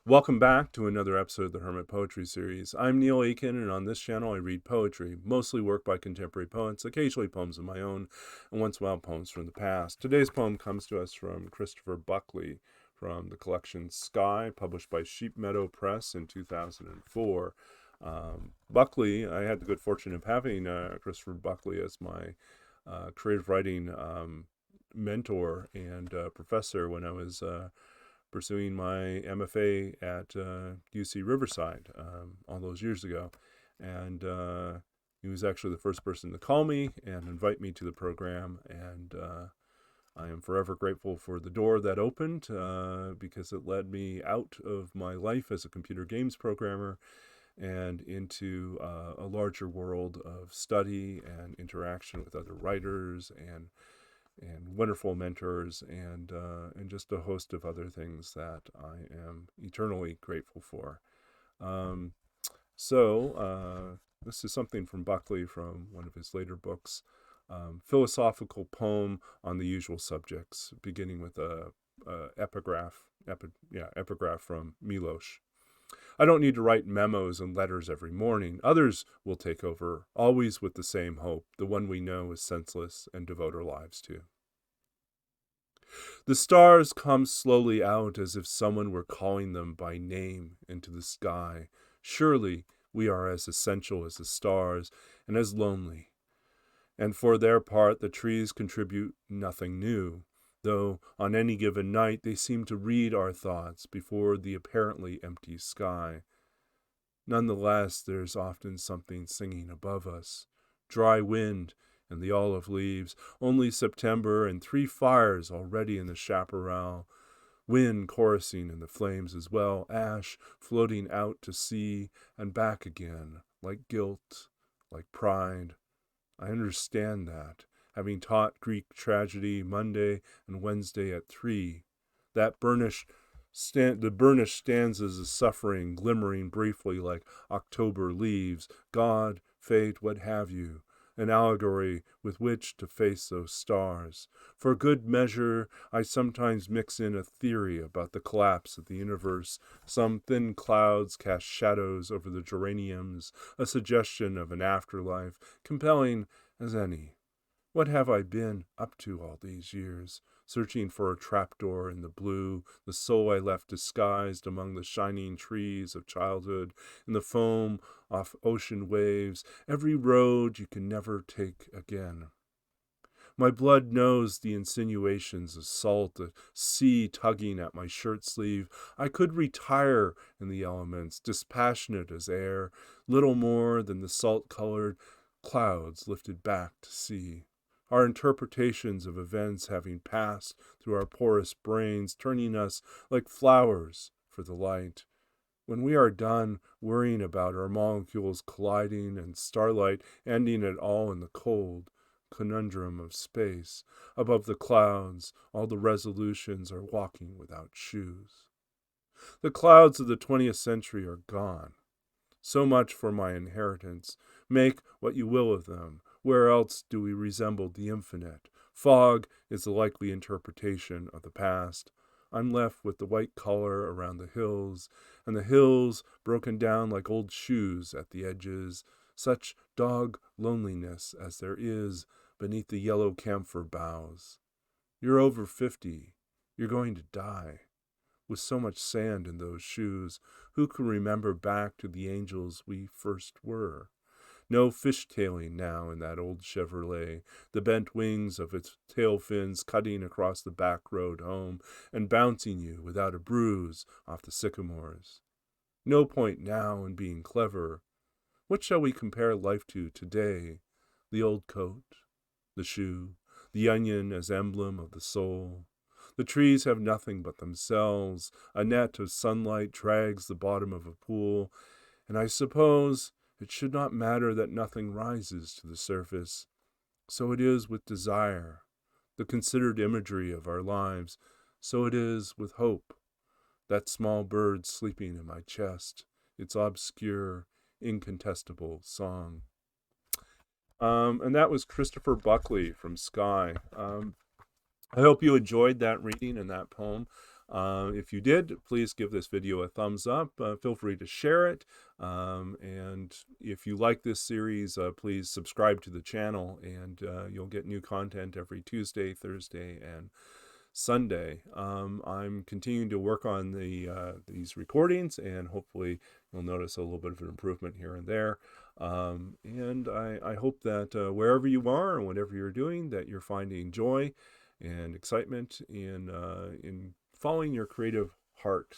Welcome back to another episode of the Hermit Poetry Series. I'm Neil Aitken, and on this channel I read poetry, mostly work by contemporary poets, occasionally poems of my own, and once in a while poems from the past. Today's poem comes to us from Christopher Buckley from the collection Sky, published by Meadow Press in 2004. Buckley, I had the good fortune of having Christopher Buckley as my creative writing mentor and professor when I was pursuing my MFA at UC Riverside all those years ago. And he was actually the first person to call me and invite me to the program. And I am forever grateful for the door that opened because it led me out of my life as a computer games programmer and into a larger world of study and interaction with other writers and wonderful mentors and just a host of other things that I am eternally grateful for. This is something from Buckley from one of his later books, philosophical poem on the usual subjects, beginning with a epigraph from Milosz. I don't need to write memos and letters every morning. Others will take over, always with the same hope, the one we know is senseless and devote our lives to. The stars come slowly out as if someone were calling them by name into the sky. Surely we are as essential as the stars and as lonely. And for their part, the trees contribute nothing new, though on any given night they seem to read our thoughts before the apparently empty sky. Nonetheless, there's often something singing above us. Dry wind and the olive leaves, only September, and 3 fires already in the chaparral, wind chorusing in the flames as well, ash floating out to sea and back again, like guilt, like pride. I understand that, having taught Greek tragedy Monday and Wednesday at 3, that the burnished stanzas of suffering glimmering briefly like October leaves, God, fate, what have you, an allegory with which to face those stars. For good measure, I sometimes mix in a theory about the collapse of the universe. Some thin clouds cast shadows over the geraniums, a suggestion of an afterlife, compelling as any. What have I been up to all these years? Searching for a trapdoor in the blue, the soul I left disguised among the shining trees of childhood, in the foam off ocean waves, every road you can never take again. My blood knows the insinuations of salt, the sea tugging at my shirt sleeve. I could retire in the elements, dispassionate as air, little more than the salt-colored clouds lifted back to sea. Our interpretations of events having passed through our porous brains, turning us like flowers for the light. When we are done worrying about our molecules colliding and starlight ending it all in the cold conundrum of space, above the clouds, all the resolutions are walking without shoes. The clouds of the 20th century are gone. So much for my inheritance. Make what you will of them. Where else do we resemble the infinite? Fog is the likely interpretation of the past. I'm left with the white color around the hills, and the hills broken down like old shoes at the edges, such dog loneliness as there is beneath the yellow camphor boughs. You're over 50. You're going to die. With so much sand in those shoes, who can remember back to the angels we first were? No fishtailing now in that old Chevrolet, the bent wings of its tail fins cutting across the back road home and bouncing you without a bruise off the sycamores. No point now in being clever. What shall we compare life to today? The old coat, the shoe, the onion as emblem of the soul. The trees have nothing but themselves. A net of sunlight drags the bottom of a pool, and I suppose it should not matter that nothing rises to the surface. So it is with desire, the considered imagery of our lives. So it is with hope, that small bird sleeping in my chest, its obscure, incontestable song. And that was Christopher Buckley from Sky. I hope you enjoyed that reading and that poem. If you did, please give this video a thumbs up. Feel free to share it. And if you like this series, please subscribe to the channel, and you'll get new content every Tuesday, Thursday, and Sunday. I'm continuing to work on these recordings, and hopefully you'll notice a little bit of an improvement here and there. And I hope that wherever you are and whatever you're doing, that you're finding joy and excitement in following your creative heart,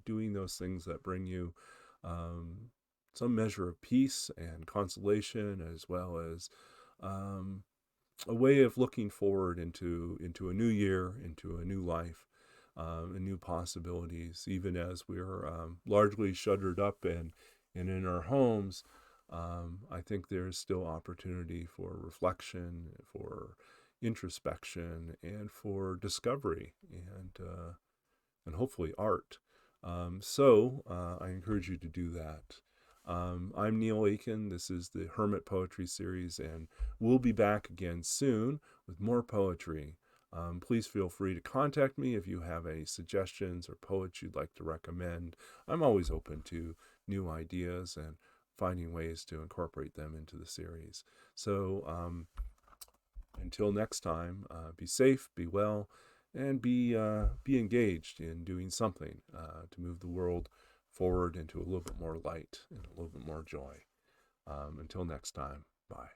doing those things that bring you some measure of peace and consolation, as well as a way of looking forward into a new year, into a new life, and new possibilities. Even as we're largely shuttered up and in our homes, I think there's still opportunity for reflection, for introspection, and for discovery, and hopefully art. So I encourage you to do that. I'm Neil Aitken. This is the Hermit Poetry Series, and we'll be back again soon with more poetry. Please feel free to contact me if you have any suggestions or poets you'd like to recommend. I'm always open to new ideas and finding ways to incorporate them into the series. So until next time, be safe, be well, and be engaged in doing something to move the world forward into a little bit more light and a little bit more joy. Until next time, bye.